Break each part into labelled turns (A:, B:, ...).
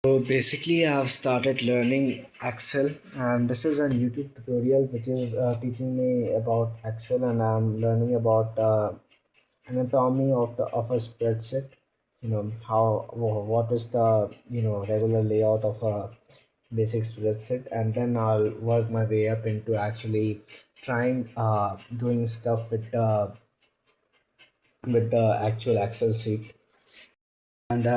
A: So basically, I've started learning Excel, and this is a YouTube tutorial which is teaching me about Excel, and I'm learning about anatomy of a spreadsheet. What is the regular layout of a basic spreadsheet, and then I'll work my way up into actually trying doing stuff with the actual Excel sheet. And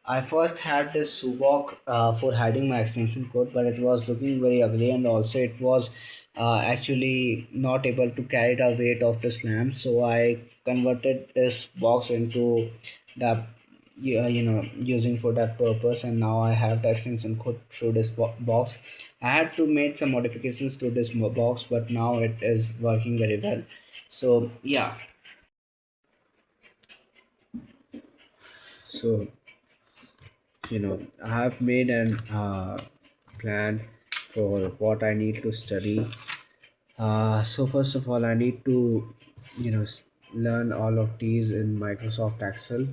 A: I first had this Subok for hiding my extension code, but it was looking very ugly, and also it was actually not able to carry the weight of the slam. So I converted this box into the using for that purpose, and now I have the extension code through this box. I had to make some modifications to this box, but now it is working very well. So yeah, so I have made an plan for what I need to study. So first of all, I need to learn all of these in Microsoft Excel.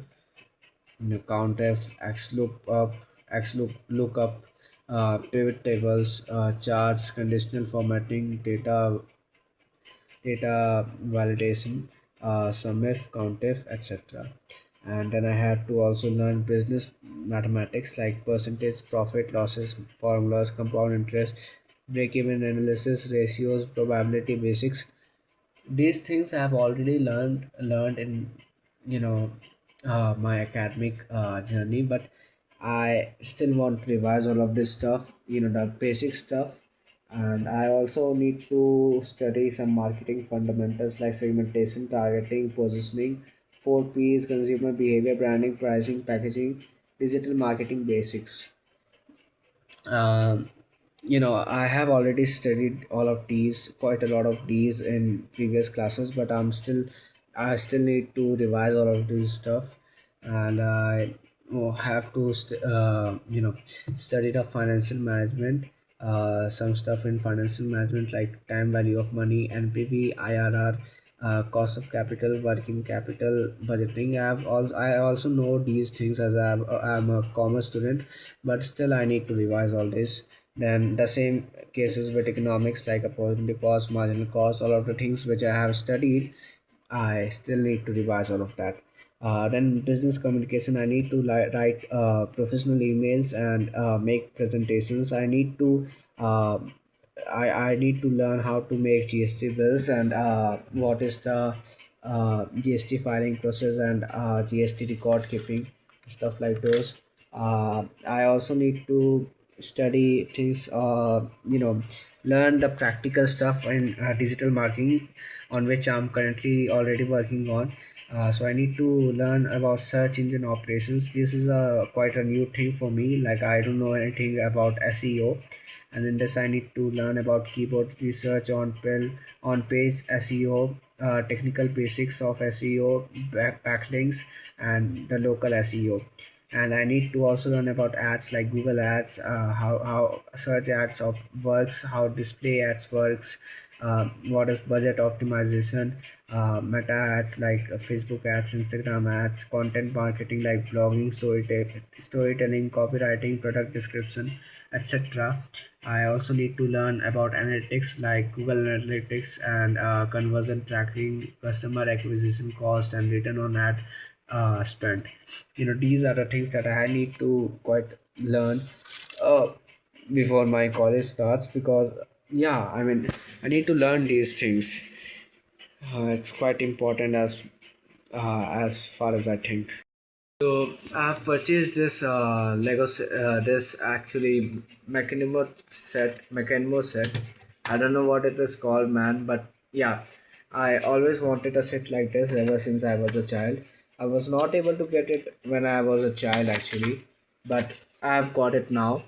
A: Countef, lookup, pivot tables, charts, conditional formatting, data validation, SUMIF, COUNTIF, etc. And then I had to also learn business mathematics like percentage, profit, losses, formulas, compound interest, break-even analysis, ratios, probability basics. These things I have already learned in you know my academic journey, but I still want to revise all of this stuff, the basic stuff. And I also need to study some marketing fundamentals like segmentation, targeting, positioning, 4 P's: consumer behavior, branding, pricing, packaging, digital marketing basics. um, I have already studied all of these, quite a lot of these in previous classes, but I still need to revise all of this stuff. And I have to study the financial management, some stuff in financial management like time value of money, NPV, IRR, cost of capital, working capital, budgeting. I also know these things as I'm a commerce student, but still I need to revise all this. Then the same cases with economics like opportunity cost, marginal cost, all of the things which I have studied, I still need to revise all of that. Then business communication, I need to write professional emails and make presentations. Uh, I need to learn how to make GST bills, and what is the GST filing process, and GST record keeping, stuff like those. I also need to study things, learn the practical stuff in digital marketing, on which I'm currently already working on. So I need to learn about search engine operations. This is a quite a new thing for me. Like, I don't know anything about SEO, and in this I need to learn about keyboard research, on page SEO, technical basics of SEO, backlinks, and the local SEO. And I need to also learn about ads like Google Ads, how search ads works, how display ads works, what is budget optimization, meta ads like Facebook ads, Instagram ads, content marketing like blogging, storytelling, copywriting, product description, etc. I also need to learn about analytics like Google Analytics, and conversion tracking, customer acquisition cost, and return on ad spent. These are the things that I need to quite learn uh, before my college starts, because yeah, I mean, I need to learn these things. It's quite important as far as I think. So I've purchased this this actually Mecanimo set. I don't know what it is called, man, but yeah, I always wanted a set like this ever since I was a child. I was not able to get it when I was a child actually, but I've got it now.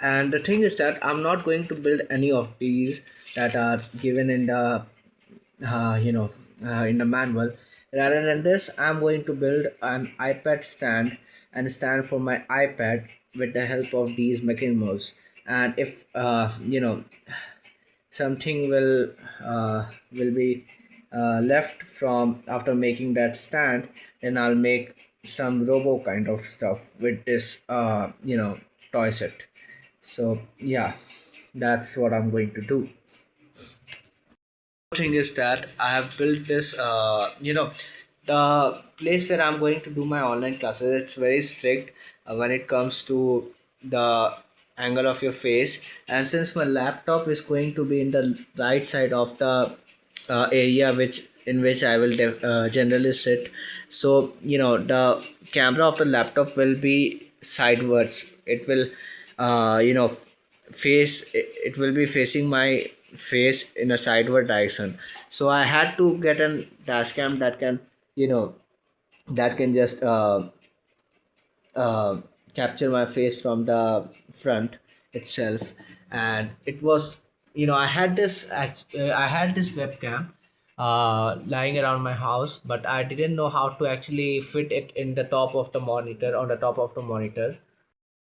A: And the thing is that I'm not going to build any of these that are given in the in the manual. Rather than this, I'm going to build an iPad stand, and stand for my iPad with the help of these mechanisms. And if something will be left from after making that stand, then I'll make some robo kind of stuff with this toy set. So yeah, that's what I'm going to do. Thing is that I have built this, the place where I'm going to do my online classes. It's very strict when it comes to the angle of your face, and since my laptop is going to be in the right side of the area which in which I will generally sit, so the camera of the laptop will be sidewards. It will, face. It will be facing my face in a sideward direction. So I had to get an dash cam that can, you know, that can just uh, capture my face from the front itself. And it was, I had this webcam lying around my house, but I didn't know how to actually fit it in the top of the monitor, on the top of the monitor.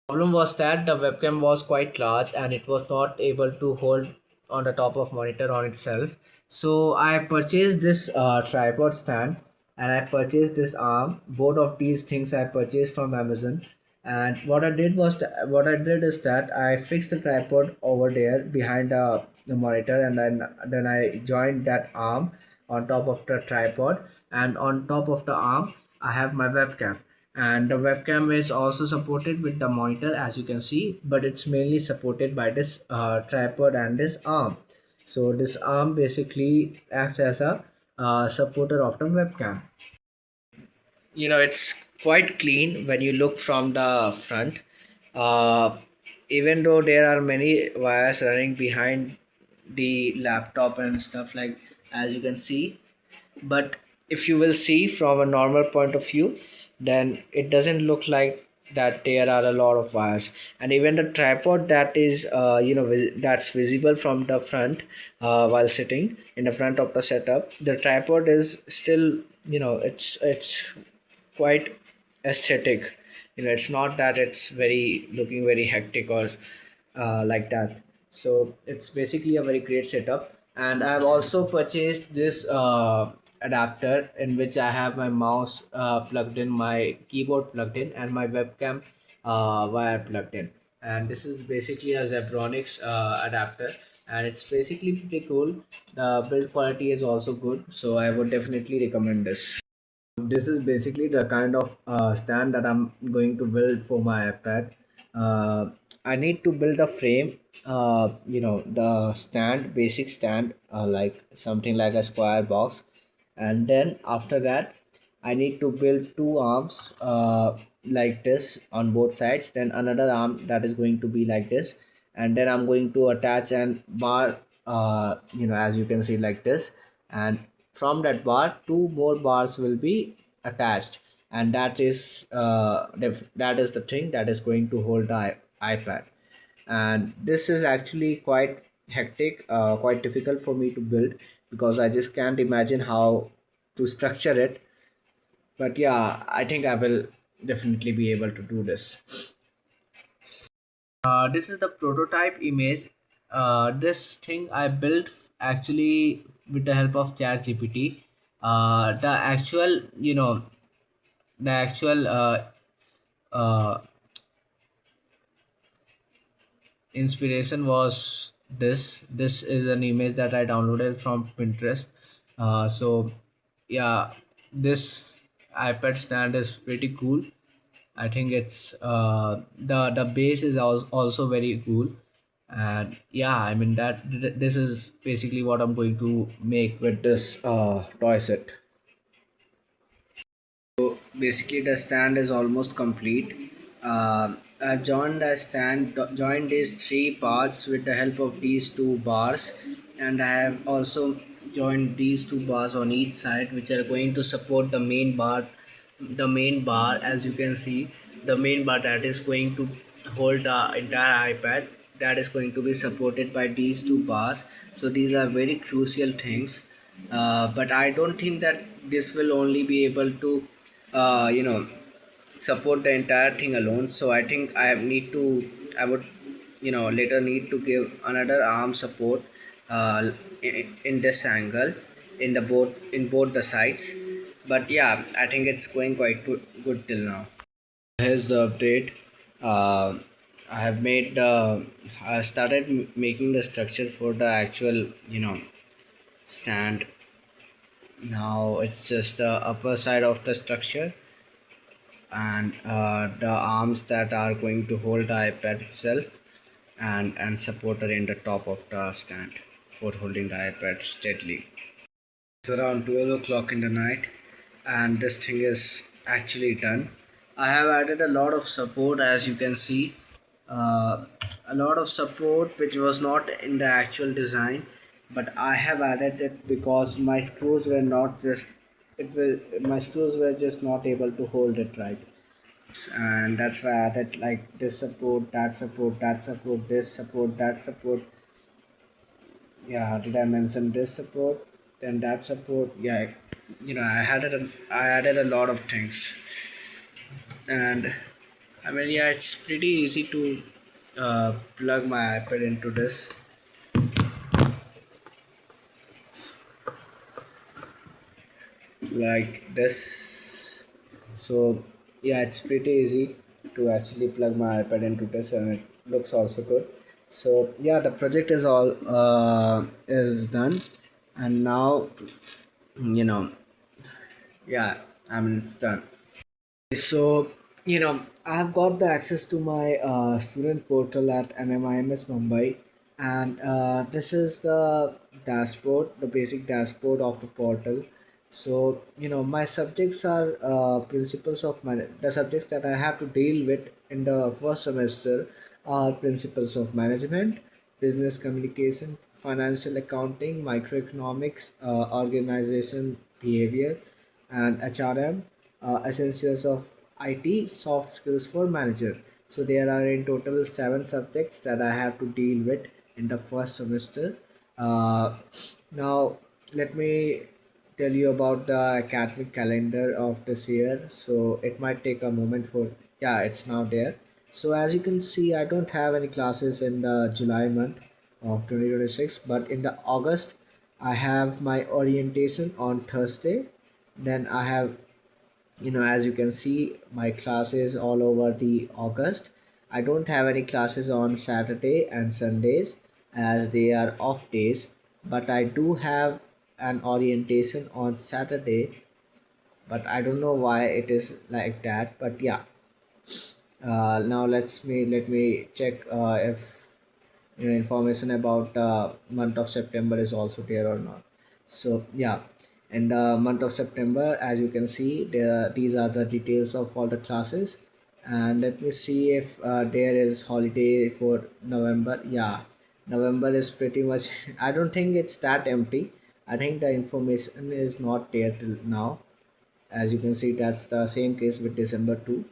A: Problem was that the webcam was quite large and it was not able to hold on the top of monitor on itself. So I purchased this tripod stand, and I purchased this arm. Both of these things I purchased from Amazon. And what I did is that I fixed the tripod over there behind the monitor, and then I joined that arm on top of the tripod, and on top of the arm I have my webcam. And the webcam is also supported with the monitor, as you can see, but it's mainly supported by this tripod and this arm. So this arm basically acts as a supporter of the webcam. It's quite clean when you look from the front. uh, Even though there are many wires running behind the laptop and stuff, like as you can see, but if you will see from a normal point of view, then it doesn't look like that there are a lot of wires. And even the tripod that is that's visible from the front, while sitting in the front of the setup, the tripod is still, it's quite aesthetic. It's not that it's very looking very hectic or like that. So it's basically a very great setup. And I've also purchased this adapter in which I have my mouse plugged in, my keyboard plugged in, and my webcam wire plugged in. And this is basically a Zebronics adapter, and it's basically pretty cool. The build quality is also good, so I would definitely recommend this. This is basically the kind of stand that I'm going to build for my iPad. I need to build a frame, the stand, basic stand, like something like a square box. And then after that, I need to build two arms like this on both sides, then another arm that is going to be like this. And then I'm going to attach an bar, as you can see, like this. And from that bar, two more bars will be attached, and that is the thing that is going to hold the iPad. And this is actually quite hectic, quite difficult for me to build, because I just can't imagine how to structure it. But yeah, I think I will definitely be able to do this. This is the prototype image. This thing I built actually with the help of ChatGPT. The actual, the actual uh, inspiration was this. This is an image that I downloaded from Pinterest. So yeah, this iPad stand is pretty cool. I think it's the base is also very cool. And yeah, I mean this is basically what I'm going to make with this toy set. So basically, the stand is almost complete. I've joined these three parts with the help of these two bars, and I have also joined these two bars on each side, which are going to support the main bar. The main bar, as you can see, the main bar that is going to hold the entire iPad, that is going to be supported by these two bars. So these are very crucial things. But I don't think that this will only be able to uh, you know support the entire thing alone. So I think I would later need to give another arm support in this angle, in both the sides. But yeah, I think it's going quite good till now. Here's the update. uh, I have made I started making the structure for the actual stand. Now it's just the upper side of the structure, and the arms that are going to hold the iPad itself, and supporter in the top of the stand for holding the iPad steadily. It's around 12 o'clock in the night, and this thing is actually done. I have added a lot of support, as you can see, uh, a lot of support which was not in the actual design, but I have added it because my screws were not just it was my screws were just not able to hold it right, and that's why I added like this support, that support, that support, this support, that support. Yeah, did I mention this support, then that support? Yeah, I added a lot of things. And I mean, yeah, it's pretty easy to plug my iPad into this like this. So yeah, it's pretty easy to actually plug my iPad into this, and it looks also good. So yeah, the project is all is done, and now you know yeah, I mean, it's done. So, I've got the access to my student portal at NMIMS Mumbai, and this is the dashboard, the basic dashboard of the portal. So, my subjects are principles of the subjects that I have to deal with in the first semester are principles of management, business communication, financial accounting, microeconomics, organization behavior, and HRM, essentials of IT, soft skills for manager. So there are in total 7 subjects that I have to deal with in the first semester. Now let me tell you about the academic calendar of this year. So it might take a moment for, yeah, it's now there. So as you can see, I don't have any classes in the July month of 2026, but in the August I have my orientation on Thursday. Then I have, as you can see, my classes all over the August. I don't have any classes on Saturday and Sundays as they are off days, but I do have an orientation on Saturday, but I don't know why it is like that. But yeah, now let me check if information about month of September is also there or not. So yeah, in the month of September, as you can see, these are the details of all the classes. And let me see if there is holiday for November. Yeah, November is pretty much I don't think it's that empty. I think the information is not there till now. As you can see, that's the same case with December too.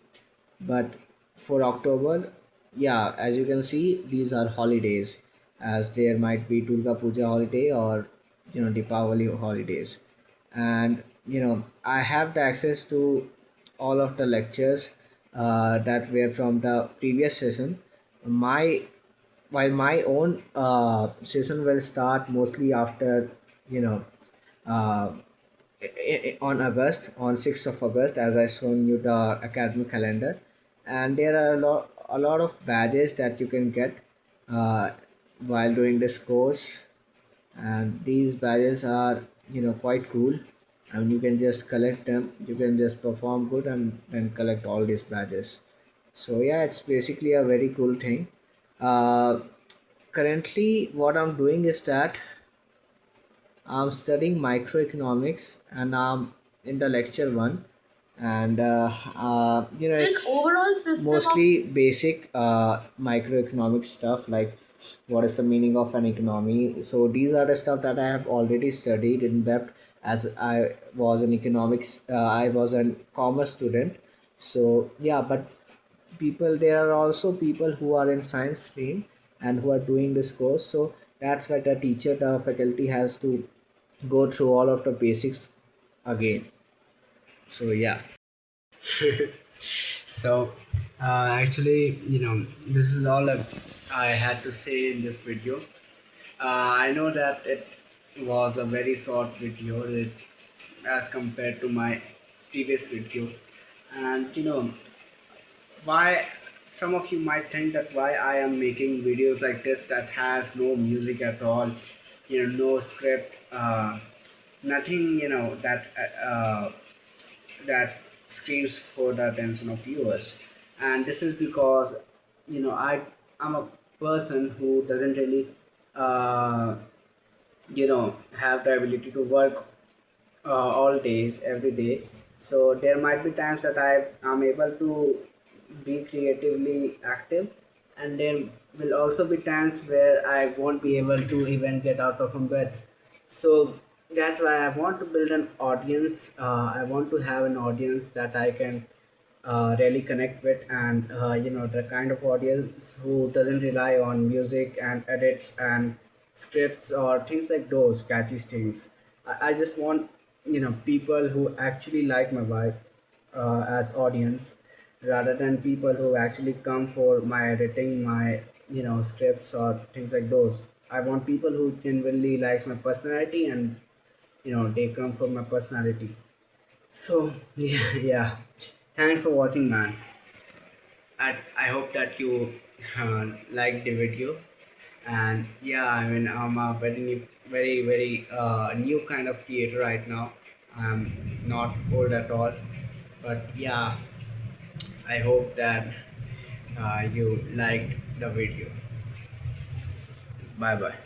A: But for October, yeah, as you can see, these are holidays, as there might be Durga Puja holiday or Deepavali holidays. And I have the access to all of the lectures that were from the previous session. My While my own session will start mostly after, you know uh, on August, on 6th of August, as I shown you the academic calendar. And there are a lot of badges that you can get uh, while doing this course, and these badges are quite cool. I mean, you can just collect them, you can just perform good and then collect all these badges. So yeah, it's basically a very cool thing. uh, Currently what I'm doing is that I'm studying microeconomics, and I'm in the lecture one. And
B: An
A: it's
B: overall system of
A: mostly basic microeconomic stuff, like what is the meaning of an economy. So these are the stuff that I have already studied in depth, as I was an economics, I was a commerce student. So yeah, but there are also people who are in science stream and who are doing this course. So that's why the faculty has to go through all of the basics again. So yeah. So actually, this is all I had to say in this video. I know that it was a very short video. as compared to my previous video. And why some of you might think that why I am making videos like this that has no music at all, no script, nothing, that screams for the attention of viewers. And this is because I'm a person who doesn't really have the ability to work all days every day. So there might be times that I'm able to be creatively active, and there will also be times where I won't be able to even get out of bed. So that's why I want to build an audience. I want to have an audience that I can really connect with, and the kind of audience who doesn't rely on music and edits and scripts or things like those catchy things. I just want people who actually like my vibe as audience, rather than people who actually come for my editing, my scripts or things like those. I want people who genuinely likes my personality, and they come for my personality. So yeah, yeah. Thanks for watching, man. I hope that you liked the video. And yeah, I mean, I'm a very new, very new kind of creator right now. I'm not old at all, but yeah, I hope that you liked the video. Bye bye.